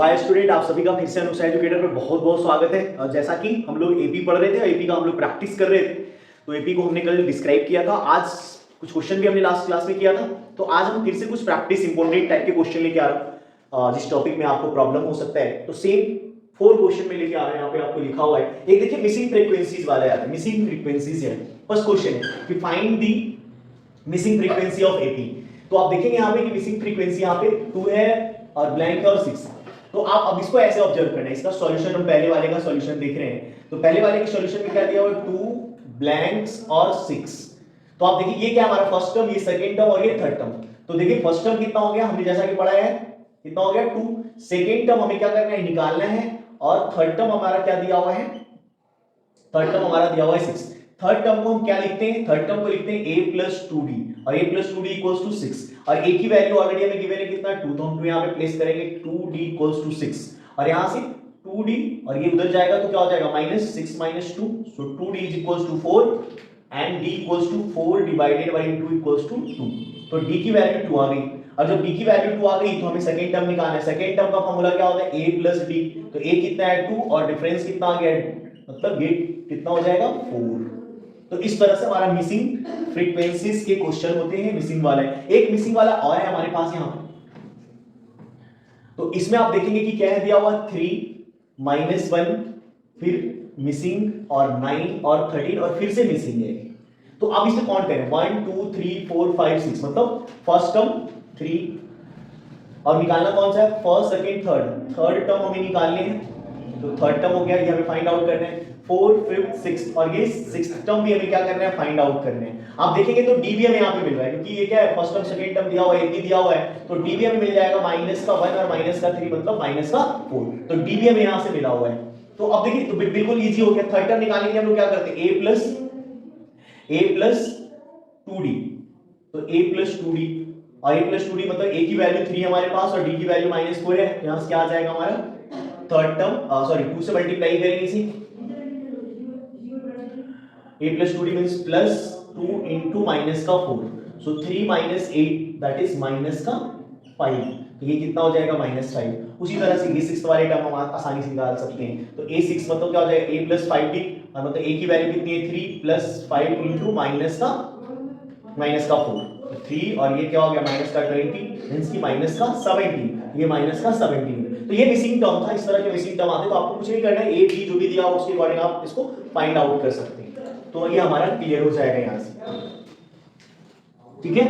Hi student, आप सभी का फिर से अनुसार एजुकेटर में बहुत बहुत स्वागत है। जैसा कि हम लोग एपी पढ़ रहे थे और एपी का हम लोग प्रैक्टिस कर रहे थे, तो एपी को हमने कल डिस्क्राइब किया था। आज कुछ क्वेश्चन भी हमने लास्ट क्लास में किया था, तो आज हम फिर से कुछ प्रैक्टिस इंपॉर्टेंट टाइप के क्वेश्चन लेके आ रहे हैं जिस टॉपिक में आपको प्रॉब्लम हो सकता है। तो सेम 4 क्वेश्चन में लेके आ रहे हैं। यहाँ पे आपको लिखा हुआ है, एक देखिए मिसिंग फ्रीक्वेंसीज वाला है। मिसिंग फ्रीक्वेंसीज है फर्स्ट क्वेश्चन है कि find the missing frequency of AP. तो आप देखेंगे यहाँ पे कि मिसिंग फ्रीक्वेंसी यहाँ पे 2 है और ब्लैंक और 6। तो आप अब इसको ऐसे ऑब्जर्व करना है। इसका सॉल्यूशन हम पहले वाले का सॉल्यूशन देख रहे हैं। तो पहले वाले के सॉल्यूशन में क्या दिया हुआ है, 2 ब्लैंक्स और 6। तो आप देखिए ये क्या हमारा फर्स्ट टर्म, ये सेकंड टर्म और ये थर्ड टर्म। तो देखिए फर्स्ट टर्म कितना हो गया, हमने जैसा कि पढ़ा है कितना हो गया 2। सेकंड टर्म हमें क्या करना है, निकालना है। और थर्ड टर्म हमारा क्या दिया हुआ है, थर्ड टर्म हमारा दिया हुआ है 6। थर्ड टर्म को हम क्या लिखते हैं, थर्ड टर्म को लिखते हैं a + 2d और a + 2d = 6। और a की वैल्यू ऑलरेडी हमें गिवन है कितना 2, तो हम 2 यहां पे प्लेस करेंगे, 2d = 6। और यहां से 2d और ये उधर जाएगा तो क्या हो जाएगा -6 - 2, सो 2d = 4 and d = 4 divided by 2 = 2। तो d की वैल्यू 2 आ गई। और जब d की वैल्यू 2 आ गई तो हमें सेकंड टर्म निकालना है। सेकंड टर्म का फार्मूला क्या होता है, a + d। तो a कितना है 2 और डिफरेंस कितना आ गया, मतलब ये कितना हो जाएगा 4। तो इस तरह से हमारा मिसिंग फ्रीक्वेंसीज के क्वेश्चन होते हैं। मिसिंग वाला है, एक मिसिंग वाला और है हमारे पास यहां पे। तो इसमें आप देखेंगे कि क्या है दिया हुआ 3 - 1 फिर मिसिंग और 9 और 13 और फिर से मिसिंग है। तो अब इसे काउंट करें 1 2 3 4 5 6, मतलब फर्स्ट टर्म 3 और निकालना कौन सा है, first second third. Third term हमें निकालने हैं, तो थर्ड टर्म हो गया, ये हमें फाइंड आउट करना है। 4 5 6 और ये सिक्स्थ टर्म भी हमें क्या करना है, फाइंड आउट करना है। आप देखेंगे तो डी भी हमें यहाँ पे मिल रहा है, क्योंकि ये क्या है फर्स्ट टर्म सेकंड टर्म दिया हुआ है, ए दिया हुआ है। तो डी भी हमें मिल जाएगा -1 और -3, मतलब -4। तो डी भी हमें यहाँ से मिला हुआ है। तो अब देखिए तो बिल्कुल इजी हो गया। थर्ड टर्म निकालने के लिए हम लोग क्या करते हैं, a + 2d। तो a + 2d और a + 2d मतलब a की वैल्यू 3 हमारे पास और d की वैल्यू -4 है। यहां से क्या आ जाएगा हमारा थर्ड टर्म, सॉरी 2 से मल्टीप्लाई करेंगे इसी, a + 2d means +2 * -4, so 3 - 8 that is -5। तो ये कितना हो जाएगा -5। उसी तरह से ये सिक्स्थ वाले टर्म हम आसानी से निकाल सकते हैं। तो a6 मतलब क्या हो जाएगा a + 5d और मतलब a की वैल्यू कितनी है 3 + 5 * -4, 3 और ये क्या हो गया -20 मींस की -17, ये -17। तो ये मिसिंग टर्म था। इस तरह के मिसिंग टर्म आते तो आपको कुछ नहीं करना है, ए बी जो भी दिया हो उसके अकॉर्डिंग आप इसको फाइंड आउट कर सकते हैं। तो ये हमारा क्लियर हो जाएगा यहां से, ठीक है।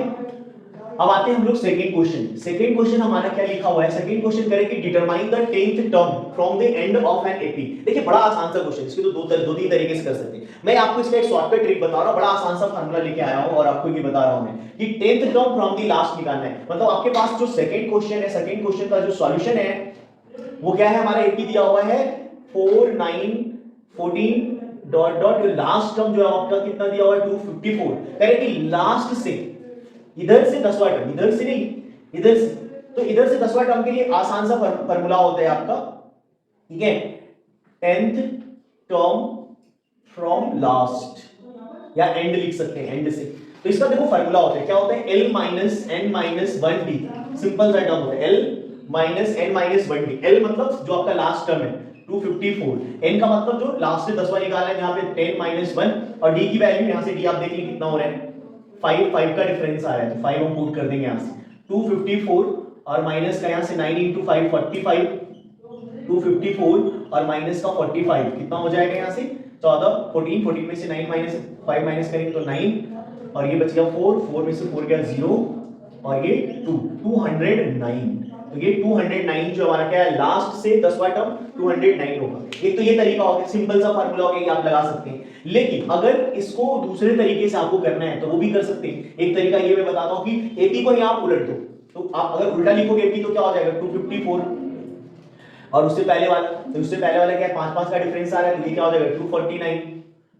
अब आते हैं हम लोग सेकंड क्वेश्चन। सेकंड क्वेश्चन हमारा क्या लिखा हुआ है, सेकंड क्वेश्चन करेंगे determine the 10th term from the end of an AP. देखिए बड़ा आसान सा क्वेश्चन, इसके तो दो तीन तरीके से कर सकते हैं। मैं आपको इसका एक शॉर्टकट ट्रिक बता रहा हूं, बड़ा आसान सा फार्मूला लेके आया हूं और आपको ये बता रहा हूं मैं कि 10th term from the last निकालना है। मतलब आपके पास जो सेकंड क्वेश्चन है, सेकंड क्वेश्चन का जो सॉल्यूशन है वो क्या है, हमारा एपी दिया हुआ है 4 9 14 डॉट डॉट, लास्ट टर्म जो है आपका कितना दिया हुआ है 254। करें कि लास्ट से इधर से 10वां टर्म, इधर से नहीं इधर से, तो इधर से 10वां टर्म के लिए आसान सा फार्मूला होता है आपका, ठीक है, 10th टर्म फ्रॉम लास्ट या एंड लिख सकते हैं, एंड से। तो इसका देखो फार्मूला होता है, क्या होता है l - n - 1d। सिंपल सा टर्म होता है l - n - 1d। l मतलब जो आपका लास्ट टर्म है 254, n का मतलब जो लास्ट से 10वां निकालना है, यहाँ पे 10 - 1 और d की वैल्यू यहाँ से d आप देख लीजिए कितना हो रहा है 5 का डिफरेंस आ रहा है, तो 5 हम पुट कर देंगे यहाँ से 254 और माइनस का यहाँ से 9 × 5 45, 254 और माइनस का 45 कितना हो जाएगा यहाँ से 14 14 में से 9 - 5 माइनस करेंगे तो 9 और ये बच गया 4 में से 4 गया 0 और ये 209। तो ये 209 जो हमारा क्या है लास्ट से 10वां टर्म 209 होगा। एक तो ये तरीका हो गया, सिंपल सा फार्मूला हो गया, ये आप लगा सकते हैं। लेकिन अगर इसको दूसरे तरीके से आपको करना है तो वो भी कर सकते हैं। एक तरीका ये मैं बताता हूं कि एपी को यहां आप उलट दो, तो आप अगर उल्टा लिखोगे एपी तो क्या हो जाएगा 254 और उससे पहले वाला, तो उससे पहले वाला क्या है 5 का डिफरेंस आ रहा है, तो ये क्या हो जाएगा 249।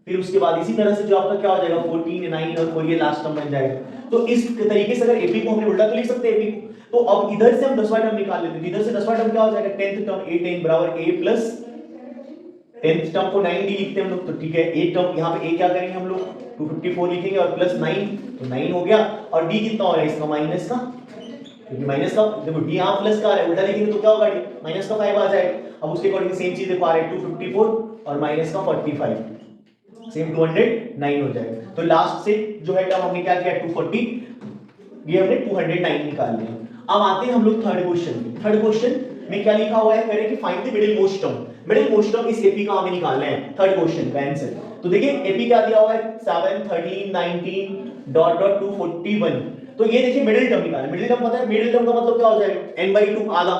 फिर उसके बाद इसी तरह से जो आपका क्या हो जाएगा 14 9 और 4 ये लास्ट टर्म बन जाएगा। तो इस तरीके से अगर एपी को हमने उल्टा तो लिख सकते हैं एपी को। तो अब इधर से हम 10वां टर्म निकाल लेते हैं, इधर से 10वां टर्म क्या हो जाएगा 10th टर्म a10 बराबर a प्लस 10th टर्म को 9d लिखते हैं हम लोग, तो ठीक है a टर्म यहाँ पे a क्या करेंगे हम लोग 254 लिखेंगे और प्लस 9, तो 9 हो गया और d कितना हो रहा है इसका माइनस का क्योंकि माइनस का देखो डी यहाँ प्लस का आ रहा है, उल्टा लिखेंगे तो क्या होगा डी माइनस का 5 आ जाएगा। अब उसके अकॉर्डिंग सेम चीज देखो आ रहा है 254 और माइनस का 45 सेम 209 हो जाएगा। तो लास्ट से जो है टर्म हमने क्या किया 240, ये हमने 209 निकाल लिया। अब आते हैं हम लोग थर्ड क्वेश्चन में। थर्ड क्वेश्चन में क्या लिखा हुआ है, कह रहे हैं कि find the middle most term. Middle most term इस एपी का हमें निकालना है थर्ड क्वेश्चन का आंसर। तो देखिए एपी क्या दिया हुआ है 7 13 19 डॉट डॉट 241। तो ये देखिए मिडिल टर्म निकालना है। मिडिल टर्म पता है, मिडिल टर्म का मतलब क्या हो जाएगा n/2 आधा।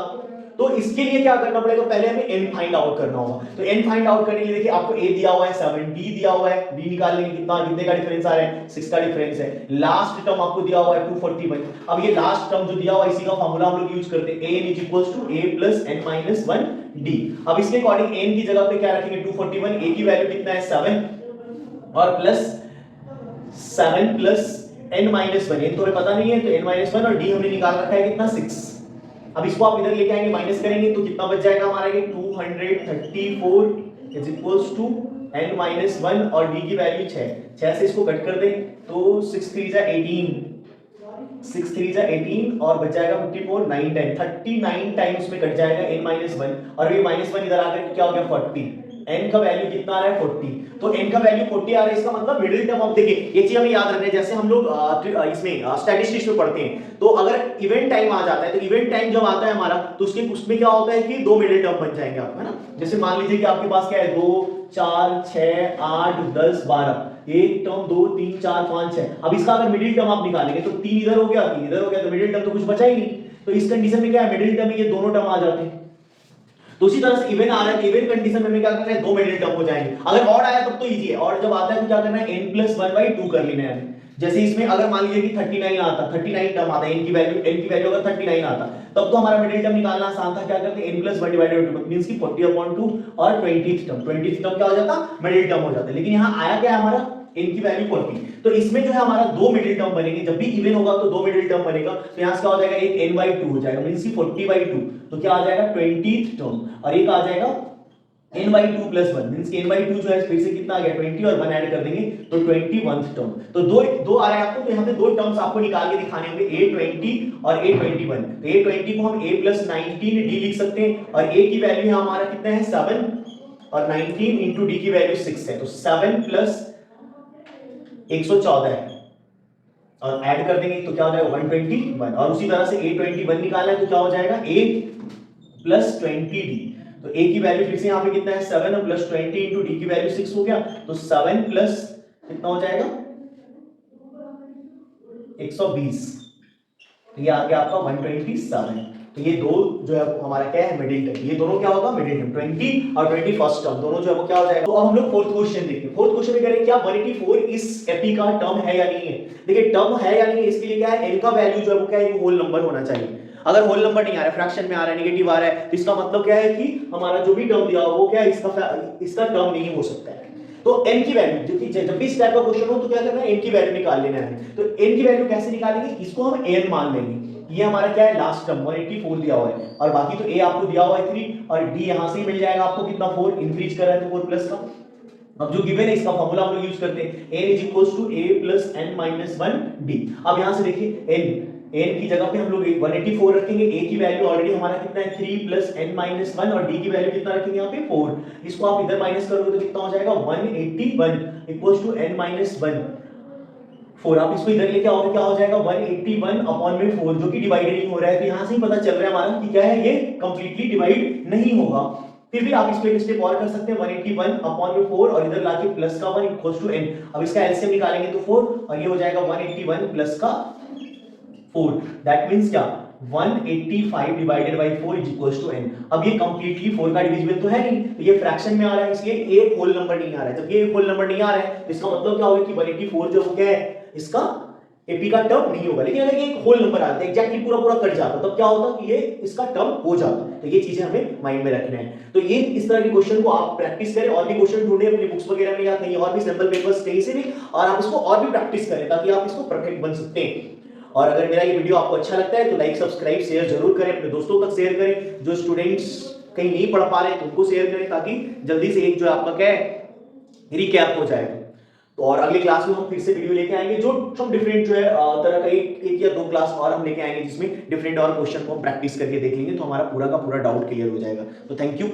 तो इसके लिए क्या करना पड़ेगा, पहले हमें n फाइंड आउट करना होगा। तो n फाइंड आउट करने के लिए देखिए आपको a दिया हुआ है 7, d दिया हुआ है, d निकाल लेंगे कितने का डिफरेंस आ रहा है 6 का डिफरेंस है। लास्ट टर्म आपको दिया हुआ है 241। अब ये लास्ट टर्म जो दिया हुआ है इसी का फार्मूला हम लोग यूज करते हैं an = a + n - 1 d। अब इसके अकॉर्डिंग n की जगह पे क्या रखेंगे 241, a की वैल्यू कितना है 7 और प्लस 7 + n - 1, n तो हमें पता नहीं है तो n - 1 और d हमने निकाल रखा है कितना 6। अब इसको आप इधर लेके आएंगे माइनस करेंगे तो कितना बच जाएगा हमारा ये 234 = n - 1 और d की वैल्यू 6 से इसको कट कर दें तो 6 3 जा 18, 6 3 जा 18 और बच जाएगा 54 9 10 39 टाइम्स में कट जाएगा n - 1 और ये -1 इधर आकर क्या हो गया 40। n का वैल्यू कितना आ रहा है 40, तो n का वैल्यू 40 आ रहा है, इसका मतलब मिडिल टर्म ऑफ देखिए ये चीज हमें याद रखना है। जैसे हम लोग इसमें स्टैटिस्टिक्स में पढ़ते हैं तो अगर इवेंट टाइम आ जाता है तो इवेंट टाइम जब आता है हमारा तो उसमें क्या होता है कि दो मिडिल टर्म बन जाएंगे आपका, है ना। जैसे मान लीजिए कि आपके पास क्या है 2 4 6 8 10 12 एक टर्म 2 3 4 5 6। अब इसका अगर मिडिल टर्म आप निकालेंगे तो 3 इधर हो गया 3 इधर हो गया तो मिडिल टर्म तो कुछ बचा ही नहीं। तो इस कंडीशन में क्या है मिडिल टर्म में ये दोनों टर्म आ जाते हैं। तो उसी तरह से इवन आ रहा है, इवन कंडीशन में हमें क्या करना है दो मिडिल टर्म हो जाएंगे। अगर ऑड आया तब तो इजी है, ऑड जब आता है तो क्या करना है n + 1/2 कर लेना है। जैसे इसमें अगर मान लीजिए कि 39 आता, 39 टर्म आता है, n की वैल्यू अगर 39 आता तब तो हमारा मिडिल टर्म निकालना आसान था। क्या करते हैं n + 1/2 मींस कि 40/2 और 20th टर्म क्या हो जाता मिडिल टर्म हो जाता। लेकिन यहां आया क्या हमारा n की वैल्यू 40, तो इसमें जो है हमारा दो मिडिल टर्म बनेंगे। जब भी इवन होगा तो दो मिडिल टर्म बनेगा, तो यहां से क्या हो जाएगा एक n/2 हो जाएगा मींस कि 40/2, तो क्या आ जाएगा 20th टर्म और एक आ जाएगा n/2 + 1 मींस कि n/2 जो है फिर से कितना आ गया 20 और 1 ऐड कर देंगे तो 21th टर्म। तो दो आ रहा है आपको, तो यहां पे दो टर्म्स आपको निकाल के दिखाने होंगे a20 और a21। तो a20 को हम a + 19d लिख सकते हैं और a की वैल्यू यहां हमारा कितना है 7 और 19 * d की वैल्यू 6 है, तो 7 + 114 है और ऐड कर देंगे तो क्या हो जाएगा 121। और उसी तरह से a21 निकालना है तो क्या हो जाएगा a + 20d। तो a की वैल्यू फिर से यहां पे कितना है 7 और + 20 * d की वैल्यू 6 हो गया, तो 7 प्लस कितना हो जाएगा 120, तो ये आ गया आपका 127। तो ये दो जो है हमारा क्या है मिडिल टर्म, ये दोनों क्या होगा मिडिल टर्म 20 और 21st टर्म दोनों जो है वो क्या हो जाएगा। तो अब हम लोग फोर्थ क्वेश्चन देखते हैं। फोर्थ क्वेश्चन में कह रहे हैं क्या 184 इस एपी का टर्म है या नहीं है। देखिए टर्म है या नहीं है इसके लिए क्या है n का वैल्यू जो है वो क्या है होल नंबर होना चाहिए। अगर होल नंबर नहीं आ रहा है फ्रैक्शन में आ रहा है नेगेटिव आ रहा है तो इसका मतलब क्या है कि हमारा जो भी टर्म दिया हो वो क्या है इसका टर्म नहीं हो सकता है। तो n की वैल्यू जब भी इस टाइप का क्वेश्चन हो तो क्या करना है n की वैल्यू निकाल लेना है। तो n की वैल्यू कैसे निकालेंगे, इसको हम n मान लेंगे। ये हमारा क्या है लास्ट टर्म 184 दिया हुआ है और बाकी तो a आपको दिया हुआ है 3 और d यहां से ही मिल जाएगा आपको कितना 4 इंक्रीज कर रहा है तो 4 प्लस का। अब जो गिवन है इसका फार्मूला हम लोग यूज करते हैं n = a + n - 1 d। अब यहां से देखिए n की जगह पे हम लोग 184 रखेंगे, a की वैल्यू ऑलरेडी हमारा कितना है 3 + n - 1 और d की वैल्यू कितना रखेंगे यहां पे 4। इसको आप इधर माइनस करोगे तो कितना हो जाएगा 181 = n - 1 4। आप इसको इधर लेके आओगे क्या हो जाएगा 181/4 जो कि डिवाइड नहीं हो रहा है, तो यहां से ही पता चल रहा है हमारा कि क्या है ये कंप्लीटली डिवाइड नहीं होगा। फिर भी आप इसको एक स्टेप और कर सकते हैं 181/4 और इधर लाके प्लस का 1 = n। अब इसका एलसीएम निकालेंगे तो 4 और ये हो जाएगा 181 प्लस का 4, दैट मींस क्या 185/4 = n। अब ये कंप्लीटली 4 का डिविजिबल तो है नहीं, तो ये फ्रैक्शन में आ रहा है इसलिए एक होल नंबर नहीं आ रहा है। जब ये एक होल नंबर नहीं आ रहा है तो इसका मतलब क्या होगा कि 184 जो वो क्या है इसका एपी का टर्म नहीं होगा। लेकिन अगर ये एक होल नंबर आता है एग्जैक्टली पूरा कट जाता तब क्या होता कि ये इसका टर्म हो जाता। तो ये चीजें हमें माइंड में रखना है। तो ये इस तरह के क्वेश्चन को आप प्रैक्टिस करें और भी क्वेश्चन ढूंढें अपनी बुक्स वगैरह में या कहीं और भी सैंपल पेपर्स कहीं से भी, और आप इसको और भी प्रैक्टिस करें ताकि आप इसको परफेक्ट बन सकते हैं। और अगर मेरा ये वीडियो आपको अच्छा लगता है तो लाइक सब्सक्राइब शेयर जरूर करें, अपने दोस्तों तक शेयर करें, जो स्टूडेंट्स कहीं नहीं पढ़ पा रहे हैं तो उनको शेयर करें ताकि जल्दी से एक जो आपका क्या है रिकैप हो जाएगा। तो और अगले क्लास में हम फिर से वीडियो लेके आएंगे जो हम डिफरेंट जो है तरह का एक या दो क्लास और हम लेके आएंगे जिसमें डिफरेंट और क्वेश्चन को हम प्रैक्टिस करके देख लेंगे, तो हमारा पूरा का पूरा डाउट क्लियर हो जाएगा। तो थैंक यू।